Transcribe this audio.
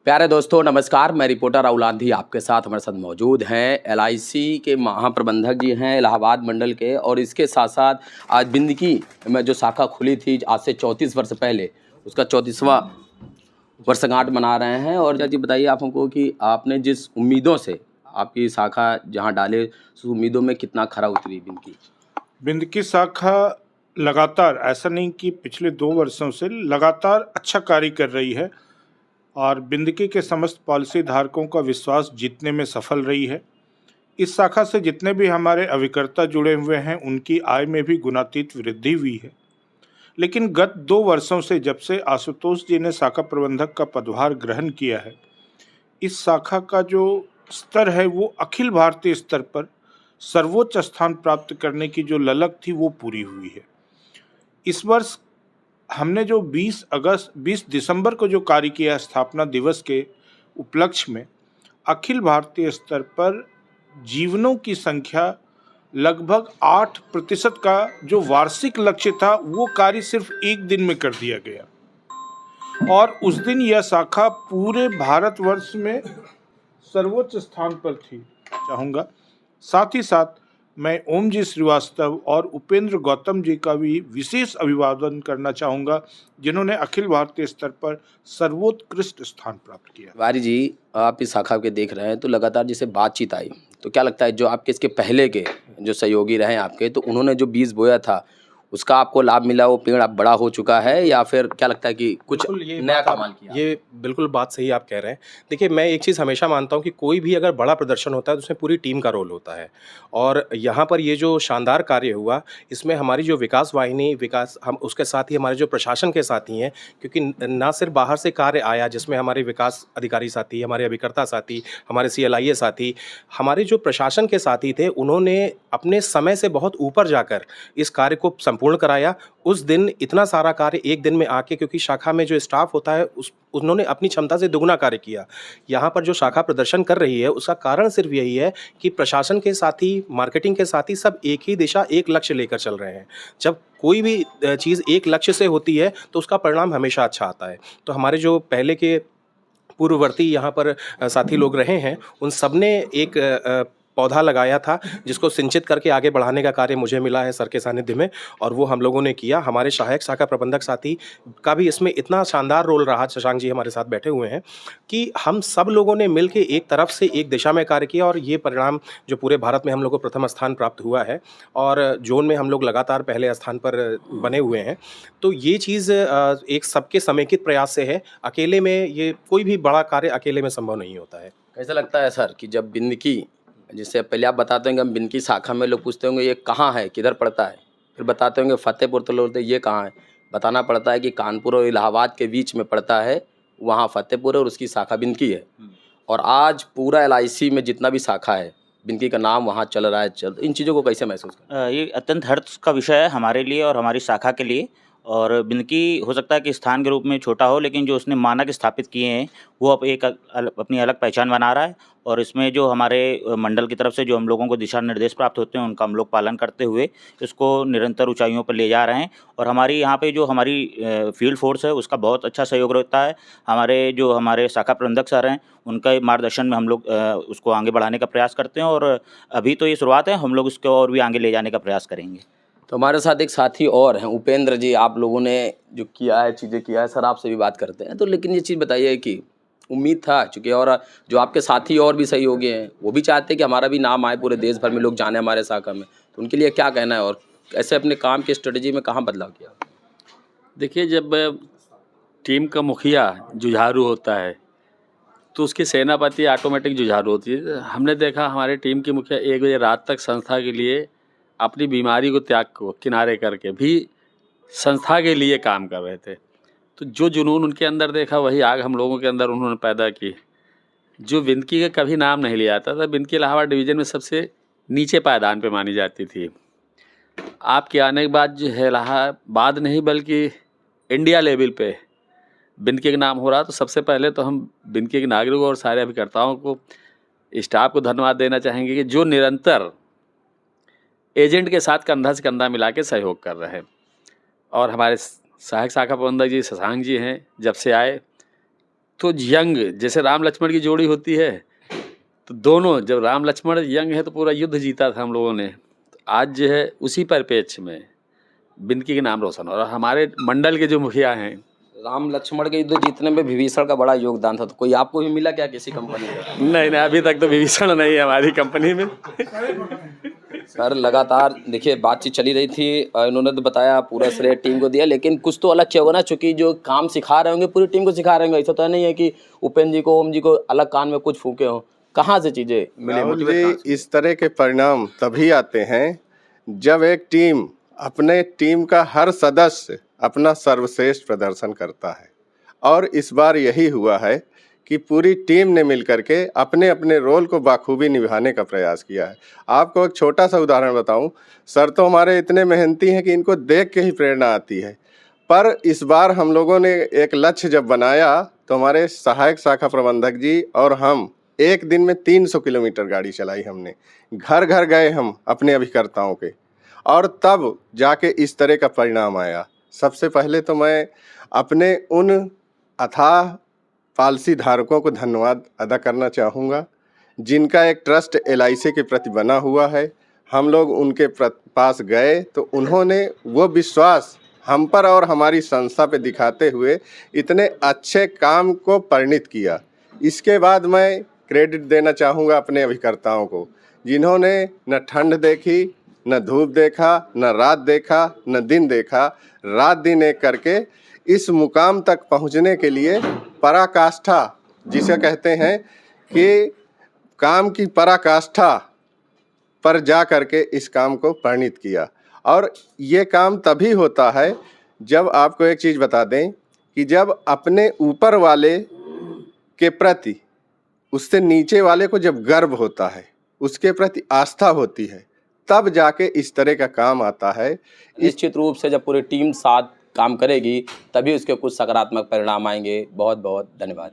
प्यारे दोस्तों नमस्कार। मैं रिपोर्टर राहुल आंधी आपके साथ हमारे साथ मौजूद हैं। एलआईसी के महाप्रबंधक जी हैं इलाहाबाद मंडल के, और इसके साथ साथ आज बिंदकी में जो शाखा खुली थी आज से 34 वर्ष पहले, उसका 34वां वर्षगांठ मना रहे हैं। और जी बताइए आप हमको कि आपने जिस उम्मीदों से आपकी शाखा जहां डाले, उस उम्मीदों में कितना खरा उतरी बिंदकी? बिंदकी शाखा लगातार, ऐसा नहीं कि पिछले 2 वर्षों से, लगातार अच्छा कार्य कर रही है और बिंदकी के समस्त पॉलिसी धारकों का विश्वास जीतने में सफल रही है। इस शाखा से जितने भी हमारे अभिकर्ता जुड़े हुए हैं उनकी आय में भी गुणातीत वृद्धि हुई है। लेकिन गत 2 वर्षों से, जब से आशुतोष जी ने शाखा प्रबंधक का पदभार ग्रहण किया है, इस शाखा का जो स्तर है वो अखिल भारतीय स्तर पर सर्वोच्च स्थान प्राप्त करने की जो ललक थी वो पूरी हुई है। इस वर्ष हमने जो 20 दिसंबर को जो कार्य किया स्थापना दिवस के उपलक्ष्य में, अखिल भारतीय स्तर पर जीवनों की संख्या लगभग 8% का जो वार्षिक लक्ष्य था वो कार्य सिर्फ एक दिन में कर दिया गया। और उस दिन यह शाखा पूरे भारतवर्ष में सर्वोच्च स्थान पर थी चाहूँगा। साथ ही साथ मैं ओम जी श्रीवास्तव और उपेंद्र गौतम जी का भी विशेष अभिवादन करना चाहूँगा, जिन्होंने अखिल भारतीय स्तर पर सर्वोत्कृष्ट स्थान प्राप्त किया। वारी जी, आप इस शाखा के देख रहे हैं तो लगातार जैसे बातचीत आई, तो क्या लगता है जो आपके इसके पहले के जो सहयोगी रहे आपके, तो उन्होंने जो बीज बोया था उसका आपको लाभ मिला, वो पेड़ अब बड़ा हो चुका है, या फिर क्या लगता है कि कुछ बिल्कुल ये नया बात आप कमाल किया? ये बिल्कुल बात सही आप कह रहे हैं। देखिए, मैं एक चीज़ हमेशा मानता हूँ कि कोई भी अगर बड़ा प्रदर्शन होता है तो उसमें पूरी टीम का रोल होता है। और यहाँ पर ये जो शानदार कार्य हुआ, इसमें हमारी जो विकास वाहिनी, विकास हम उसके साथ ही हमारे जो प्रशासन के साथी हैं, क्योंकि ना सिर्फ बाहर से कार्य आया जिसमें हमारे विकास अधिकारी साथी, हमारे अभिकर्ता साथी, हमारे सीएलआईए साथी, हमारे जो प्रशासन के साथी थे, उन्होंने अपने समय से बहुत ऊपर जाकर इस कार्य को संपूर्ण कराया। उस दिन इतना सारा कार्य एक दिन में आके, क्योंकि शाखा में जो स्टाफ होता है उन्होंने अपनी क्षमता से दुगना कार्य किया। यहाँ पर जो शाखा प्रदर्शन कर रही है उसका कारण सिर्फ यही है कि प्रशासन के साथी, मार्केटिंग के साथी सब एक ही दिशा, एक लक्ष्य लेकर चल रहे हैं। जब कोई भी चीज़ एक लक्ष्य से होती है तो उसका परिणाम हमेशा अच्छा आता है। तो हमारे जो पहले के पूर्ववर्ती यहाँ पर साथी लोग रहे हैं, उन सबने एक पौधा लगाया था जिसको सिंचित करके आगे बढ़ाने का कार्य मुझे मिला है सर के सानिध्य में, और वो हम लोगों ने किया। हमारे सहायक शाखा प्रबंधक साथी का भी इसमें इतना शानदार रोल रहा, शशांक जी हमारे साथ बैठे हुए हैं, कि हम सब लोगों ने मिल के एक तरफ से एक दिशा में कार्य किया और ये परिणाम जो पूरे भारत में हम लोग को प्रथम स्थान प्राप्त हुआ है और जोन में हम लोग लगातार पहले स्थान पर बने हुए हैं। तो ये चीज़ एक सबके समेकित प्रयास से है। अकेले में ये कोई भी बड़ा कार्य अकेले में संभव नहीं होता है। कैसा लगता है सर कि जब बिंदकी, जैसे पहले आप बताते होंगे हम बिंदकी शाखा में, लोग पूछते होंगे ये कहाँ है, किधर पड़ता है, फिर बताते होंगे फतेहपुर, तो लोग बोलते हैं ये कहाँ है। बताना पड़ता है कि कानपुर और इलाहाबाद के बीच में पड़ता है, वहाँ फतेहपुर है और उसकी शाखा बिंदकी है। और आज पूरा एलआईसी में जितना भी शाखा है, बिंदकी का नाम वहाँ चल रहा है। इन चीज़ों को कैसे महसूस करते ये अत्यंत हर्ष का विषय है हमारे लिए और हमारी शाखा के लिए। और बिंदकी हो सकता है कि स्थान के रूप में छोटा हो, लेकिन जो उसने मानक स्थापित किए हैं वो अब एक अपनी अलग पहचान बना रहा है। और इसमें जो हमारे मंडल की तरफ से जो हम लोगों को दिशा निर्देश प्राप्त होते हैं उनका हम लोग पालन करते हुए इसको निरंतर ऊंचाइयों पर ले जा रहे हैं। और हमारी यहाँ पे जो हमारी फील्ड फोर्स है उसका बहुत अच्छा सहयोग रहता है। हमारे शाखा प्रबंधक सर हैं, उनका मार्गदर्शन में हम लोग उसको आगे बढ़ाने का प्रयास करते हैं। और अभी तो ये शुरुआत है, हम लोग इसको और भी आगे ले जाने का प्रयास करेंगे। तो हमारे साथ एक साथी और हैं उपेंद्र जी। आप लोगों ने जो किया है, चीज़ें किया है, सर आपसे भी बात करते हैं। तो लेकिन ये चीज़ बताइए कि उम्मीद था चूँकि, और जो आपके साथी और भी सहयोगी हैं वो भी चाहते हैं कि हमारा भी नाम आए, पूरे देश भर में लोग जाने हमारे शाखा में, तो उनके लिए क्या कहना है और ऐसे अपने काम की स्ट्रेटजी में कहाँ बदलाव किया? देखिए, जब टीम का मुखिया जुझारू होता है तो उसकी सेनापति ऑटोमेटिक जुझारू होती है। हमने देखा हमारे टीम की मुखिया 1 बजे रात तक संस्था के लिए अपनी बीमारी को त्याग को किनारे करके भी संस्था के लिए काम कर रहे थे। तो जो जुनून उनके अंदर देखा वही आग हम लोगों के अंदर उन्होंने पैदा की। जो बिंदकी का कभी नाम नहीं लिया जाता था, बिंदकी इलाहाबाद डिवीज़न में सबसे नीचे पायदान पे मानी जाती थी। आपके आने के बाद जो है इलाहाबाद नहीं बल्कि इंडिया लेवल पे बिंदकी का नाम हो रहा, तो सबसे पहले तो हम बिंदकी के नागरिकों और सारे अभिकर्ताओं को, स्टाफ को धन्यवाद देना चाहेंगे कि जो निरंतर एजेंट के साथ कंधा से कंधा मिला के सहयोग कर रहे हैं। और हमारे सहायक शाखा प्रबंधक जी शशांक जी हैं, जब से आए तो यंग जैसे राम लक्ष्मण की जोड़ी होती है, तो दोनों जब राम लक्ष्मण यंग है तो पूरा युद्ध जीता था हम लोगों ने। तो आज जो है उसी परिप्रेक्ष्य में बिंदकी के नाम रोशन हो। और हमारे मंडल के जो मुखिया हैं, राम लक्ष्मण के युद्ध जीतने में विभीषण का बड़ा योगदान था, तो कोई आपको भी मिला क्या किसी कंपनी में? नहीं नहीं, अभी तक तो विभीषण नहीं है हमारी कंपनी में। सर लगातार देखिए बातचीत चली रही थी, इन्होंने तो बताया पूरा श्रेय टीम को दिया, लेकिन कुछ तो अलग किया होगा ना, चूंकि जो काम सिखा रहे होंगे पूरी टीम को सिखा रहे होंगे। ऐसा तो नहीं है कि उपेंद्र जी को, ओम जी को अलग कान में कुछ फूके हों। कहाँ से चीज़ें मिले? राहुल मोटिवेट कहाँ जी, इस तरह के परिणाम तभी आते हैं जब एक टीम अपने टीम का हर सदस्य अपना सर्वश्रेष्ठ प्रदर्शन करता है। और इस बार यही हुआ है कि पूरी टीम ने मिलकर के अपने अपने रोल को बाखूबी निभाने का प्रयास किया है। आपको एक छोटा सा उदाहरण बताऊं, सर तो हमारे इतने मेहनती हैं कि इनको देख के ही प्रेरणा आती है। पर इस बार हम लोगों ने एक लक्ष्य जब बनाया तो हमारे सहायक शाखा प्रबंधक जी और हम एक दिन में 300 किलोमीटर गाड़ी चलाई हमने। घर घर गए हम अपने अभिकर्ताओं के, और तब जाके इस तरह का परिणाम आया। सबसे पहले तो मैं अपने उन अथाह पॉलिसी धारकों को धन्यवाद अदा करना चाहूँगा जिनका एक ट्रस्ट LIC के प्रति बना हुआ है। हम लोग उनके पास गए तो उन्होंने वो विश्वास हम पर और हमारी संस्था पे दिखाते हुए इतने अच्छे काम को परिणित किया। इसके बाद मैं क्रेडिट देना चाहूँगा अपने अभिकर्ताओं को, जिन्होंने न ठंड देखी, न धूप देखा, न रात देखा, न दिन देखा, रात दिन एक करके इस मुकाम तक पहुंचने के लिए पराकाष्ठा, जिसे कहते हैं कि काम की पराकाष्ठा पर जा करके इस काम को परिणित किया। और ये काम तभी होता है जब, आपको एक चीज़ बता दें कि जब अपने ऊपर वाले के प्रति उससे नीचे वाले को जब गर्व होता है, उसके प्रति आस्था होती है, तब जाके इस तरह का काम आता है। निश्चित रूप से जब पूरी टीम साथ काम करेगी तभी उसके कुछ सकारात्मक परिणाम आएंगे। बहुत बहुत धन्यवाद।